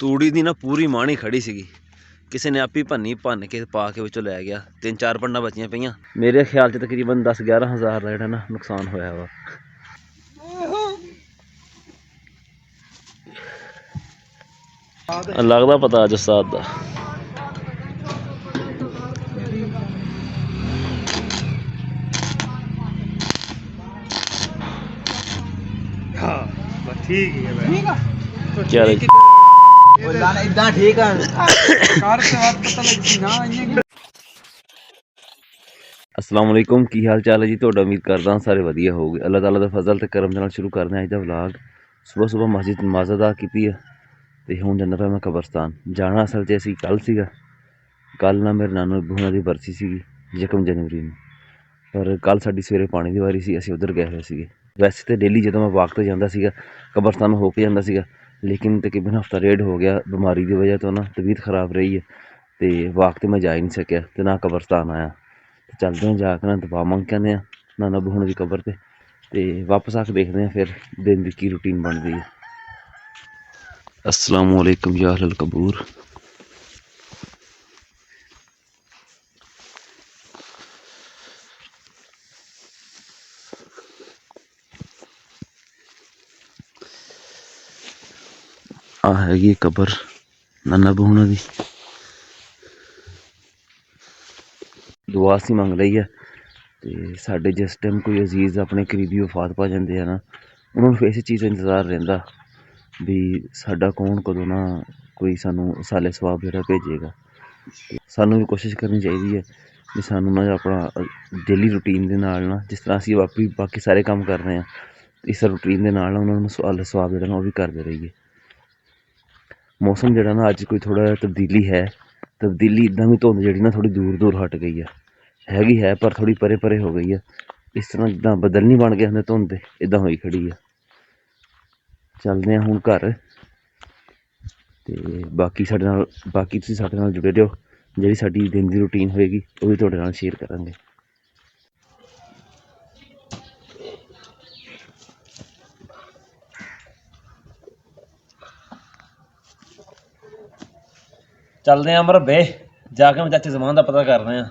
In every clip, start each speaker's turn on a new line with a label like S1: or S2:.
S1: ਤੂੜੀ ਦੀ ਨਾ ਪੂਰੀ ਮਾਣੀ ਖੜੀ ਸੀਗੀ। ਕਿਸੇ ਨੇ ਆਪੀ ਭੰਨ ਕੇ ਪਾ ਕੇ ਵਿੱਚੋਂ ਲੈ ਗਿਆ। 3-4 ਪੰਡਾਂ ਬਚੀਆਂ ਪਈਆਂ। ਮੇਰੇ ਖਿਆਲ 'ਚ ਤਕਰੀਬਨ 10-11 ਹਜ਼ਾਰ ਦਾ ਜਿਹੜਾ ਨਾ ਨੁਕਸਾਨ ਹੋਇਆ ਵਾ। ਲੱਗਦਾ ਪਤਾ ਅੱਜ ਉਸਤਾਦ ਦਾ।
S2: ठीक है
S1: क्या
S2: इतना ठीक है कार से बात पता लगती ना
S1: अस्सलाम वालेकुम की हाल चाल है जी। तो उम्मीद करदा सारे वधिया होगे। अल्लाह ताला दा फजल ते करम दे नाल शुरू करदे अज दा व्लॉग। सुबह सुबह मस्जिद नमाज़ अदा कीती है ते हुण जाना पिया मैं कब्रस्तान। जाना असल च असीं कल सीगा। कल ना मेरे नानू बूआ दी बरसी सीगी 1 जनवरी नूं, पर कल साडी सवेरे पानी दी वारी सी, असीं उधर गए हुए सीगे। वैसे तो डेली जो मैं वाक तो जाता सीगा कब्रस्तान हो के जाता सीगा, लेकिन तकरीबन हफ्ता डेढ़ हो गया बीमारी की वजह तो ना तबीयत खराब रही है तो वाक तो मैं जा ही नहीं सकिया तो ना कब्रस्तान आया। तो चलते हैं जाकर ना दुआ मंग के आने नाना बूहन की कबर ते वापस आके देखते हैं फिर दिन की रूटीन बन गई है। अस्सलाम वालेकुम या अहलल कबूर। आ हैगी कबर नाना बूहना दी। दुआ सी मंग लई है ते साडे जिस टाइम कोई अजीज अपने करीबी वफात पा जाते हैं ना, उन्होंने इस चीज़ का इंतज़ार रहिंदा भी साडा कौन कदों ना कोई सानू साले सवाब जेह्ड़ा भेजेगा। सानू भी कोशिश करनी चाहिए है भी सानू ना अपना डेली रूटीन के नाल ना जिस तरह असीं बाकी सारे काम कर रहे हैं इस रूटीन के नाल उन्होंने साले सवाब जेह्ड़ा ना वो भी करते रहिए। मौसम जेह्ड़ा ना अज कोई थोड़ा तब्दीली है, तब्दीली इदां भी धुंध जी ना थोड़ी दूर दूर हट गई हैगी है पर थोड़ी परे परे हो गई है। इस तरह जिदा बदल नहीं बन गए होंगे धुंध इदा होई खड़ी है। चलते हैं हुण घर ते बाकी साडे नाल तुसीं साडे नाल जुड़े रहो। जिहड़ी साडी दिन की रूटीन होएगी वो भी तुहाडे नाल शेयर करांगे। चलते हैं अमरबे जाके मैं चाचे जमान का पता कर रहे हैं।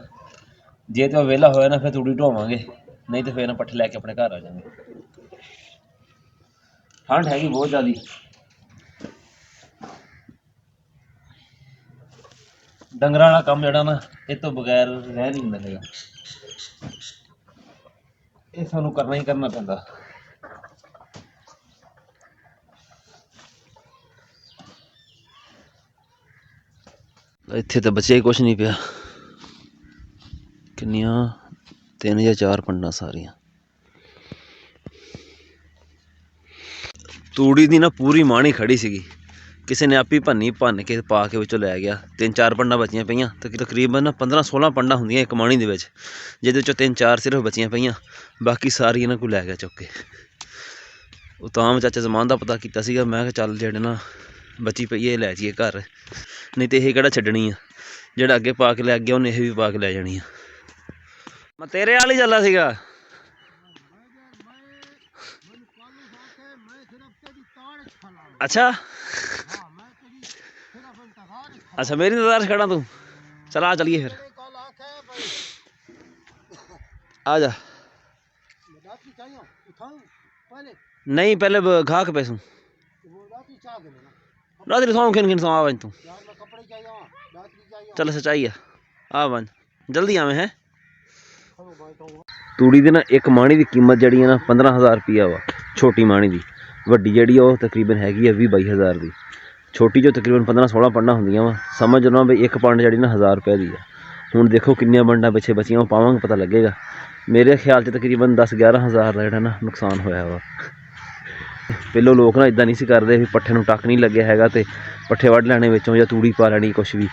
S1: जे तो वेला होया ना फिर तूड़ी ढोवांगे, नहीं तो फिर ना पट्ठे लैके अपने घर आ जाएंगे। ठंड हैगी बहुत ज़्यादा। डंगर वाला काम जड़ा ना इस तो बगैर रह नहीं मिलेगा, ये सानू करना ही करना पैंदा। इत्थे तो बचे कुछ नहीं पिया। किन्नियां 3 या 4 पंडां सारियां तूड़ी दी ना पूरी माणी खड़ी सीगी। किसी ने आपी भन्न के पा के विचों लै गया। 3-4 पंडां बचियां पईयां तो तकरीबन 15-16 पंडां हुंदियां एक माणी दे विच, जिहदे विचों 3-4 सिर्फ बचियां पईयां, बाकी सारी इन्हां कोई लै गया चुक के। उताम चाचा जमान का पता किया सीगा, मैं कहा चल जेह्ड़े ना बची पई है लै जाइए घर, नहीं तो यह किहड़ा छड्डनी आ, जेह्ड़ा अगे पा के लै गया उन्हें यह भी पा के लै जानी आ। मैं तेरे वाल ही चला सीगा। अच्छा अच्छा मेरी इंतजार खड़ा तू, चल आ चलिए फिर आ जा। नहीं पहले घा के पैसू रात सौ खिन खिन सौ आ तू चल सच्चाई आ बन जल्दी आवे है। तूड़ी दी ना एक माणी की कीमत जी ना 15,000 रुपया वा छोटी माणी की। वड्डी जी तकरीबन हैगी है 20-22 हज़ार की। छोटी जो तकरीबन 15-16 पंडां होंदियां वा। समझ लो भाई एक पंड जी ना 1000 रुपये की है। हुण देखो किन्नियां पंडां पिछे बचियां पावांगे पता लगेगा। मेरे ख्याल से तकरीबन 10-11 हज़ार का जो ना नुकसान होया वा। पहलों लोग ना इदा नहीं करते भी पट्ठे नूं टक नहीं लगे हैगा तो पट्ठे वढ़ लैने विचों या तूड़ी पा लैनी कुछ भी।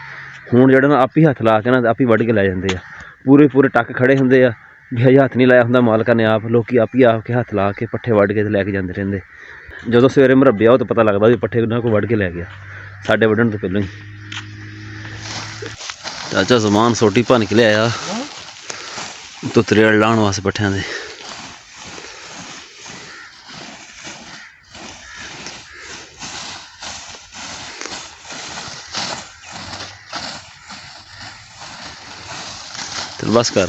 S1: हुण जिहड़ा ना आप ही हथ ला के ना आप ही वढ़ के लै जांदे आ। पूरे पूरे टक खड़े होंदे आ भी हजे हथ नहीं लाया होंदा मालका ने आप, लोग आप ही आके हथ ला के पट्ठे वढ़ के लैके जाते रहंदे। जो सवेरे मरब्बे आओ तो पता लगता भी पट्ठे उन्होंने को वढ़ के लै गया साढ़े वढ़न तो पहलों ही। चाचा समान सोटी भन के लिया तो त्रेड़ लाने वास्ते पट्ठियां दे। चल बस कर।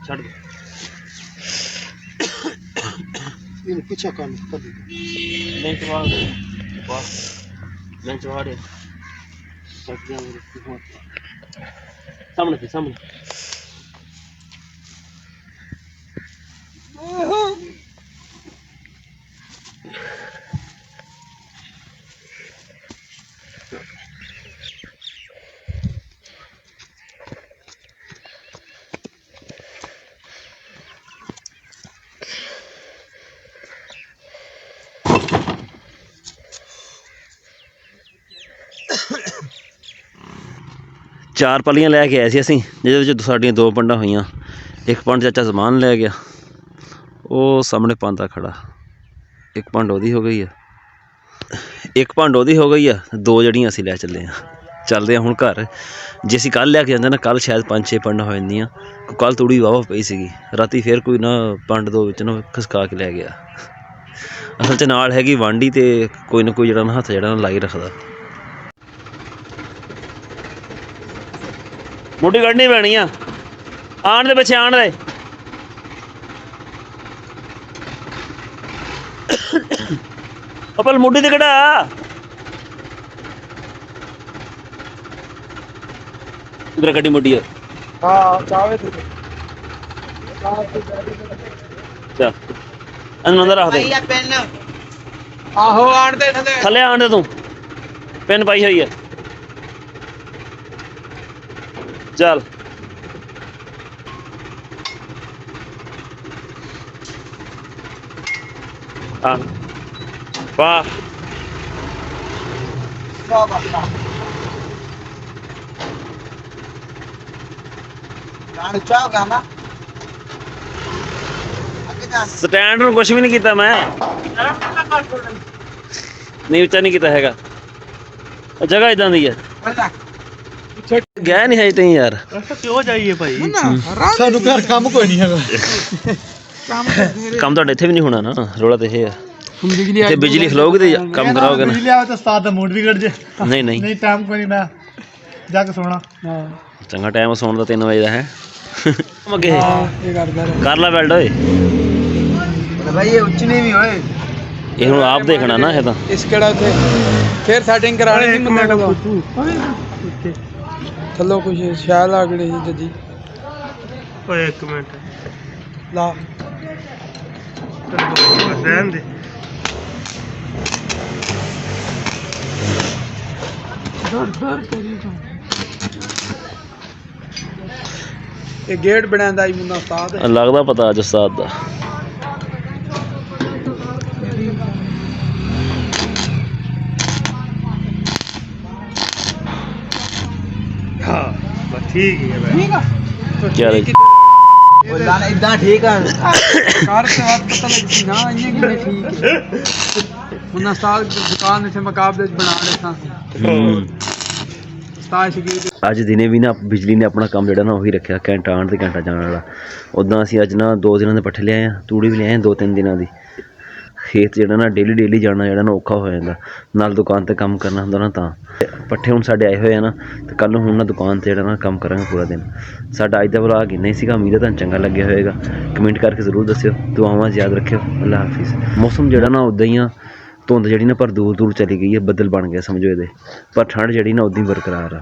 S1: छड़ दे
S2: इन पीछे कर दे
S1: लेंच वाड़ दे बस लेंच वाड़े
S2: लग गया मेरे को
S1: सामने सामने चार पलियां लैके आए सी असीं जिहदे विच साडियां दो पंडां होईयां। एक पंड चाचा समान लै गया, वो सामने पांदा खड़ा। एक पंड ओहदी हो गई है, एक पंड ओहदी हो गई है, दो जड़ियां असीं लै चले हैं। चलदे हुण घर। जे असीं कल लैके जांदे ना, कल शायद 5-6 पंडां हो जांदियां। कल तूड़ी वाहवा पई सीगी, राती फिर कोई ना पंड दो विच ना खसका के लै गया। असल च नाल हैगी वांडी ते कोई ना कोई जेह्ड़ा ना हत्थ जेह्ड़ा ना लाई रखदा। मुड्डी कड्ढनी पैनी आ, आन दे पिच्छे आन दे। अपल मुड्डी ते कढ़ा इधर कड्डी मुड्डी है।
S2: हां चावे तू
S1: चल अंदर रख दे।
S2: भैया पेन आहो आन दे
S1: थले आन दे, तू पेन पाई हुई है। चल हाँ वाह स्टैंड में कुछ भी नहीं किया मैं, नहीं उच्चा नहीं किया हैगा। जगह इदां दी है, गया नहीं है इतनी यार।
S2: क्यों जाइए भाई सानू घर काम कोई नहीं हैगा।
S1: काम तो इत्थे भी नहीं होना ना, रोला तो यह है बिजली खलोगे तो काम कराओगे ना।
S2: बिजली आवे तो उस्ताद दा मूड बिगड़ जाए।
S1: नहीं नहीं
S2: नहीं टाइम कोई नहीं, मैं जाके सोना।
S1: चंगा टाइम सोने का 3 बजे का है। अगे
S2: ये
S1: कर ला बेल्ट ओए
S2: भाई, ये उच्च नहीं भी होए,
S1: ये हुण आप देखना ना है तो
S2: इस केड़ा थे फिर सेटिंग करानी दी मुंडे को चलो कुछ शायद आगड़े ही जदी। ओए एक मिनट ला रहन दे। ये गेट बनांदा ही मुन्ना उस्ताद
S1: लगदा पता अज उस्ताद दा।
S2: हां बस ठीक है भाई, ठीक है
S1: क्या रे
S2: लाना इदा ठीक है। कार से बात पता लगी ना, ये कि ठीक है मुन्ना उस्ताद दुकान से मुकाबले बना लेता उस्ताद की।
S1: अज दिने भी ना बिजली ने अपना काम जोड़ा ना वही रखा, घंटा आने तो घंटा जाने वाला। उदा असी अज ना 2 दिनों के पट्ठे लियाए, तूड़ी भी लियाए 2-3 दिनों की। खेत जो ना डेली जाना जो ना औखा हो जाता, नाल दुकान पर काम करना होंगे ना, तां पट्ठे हुण साडे आए हुए हैं ना, तो कल हुण ना दुकान पर जो ना काम करांगे पूरा दिन। साडा अज दा व्लॉग इन्ना ही सीगा, उम्मीद है तुहानूं चंगा लग्गिया होएगा। कमेंट करके जरूर दस्सिओ, दुआवां याद रखियो। अल्लाह हाफिज़। मौसम जो ना उदा ही आ, धुंध जी ना पर दूर दूर चली गई है, बदल बन गया समझो ये, पर ठंड जी ना उदा ही बरकरार आ।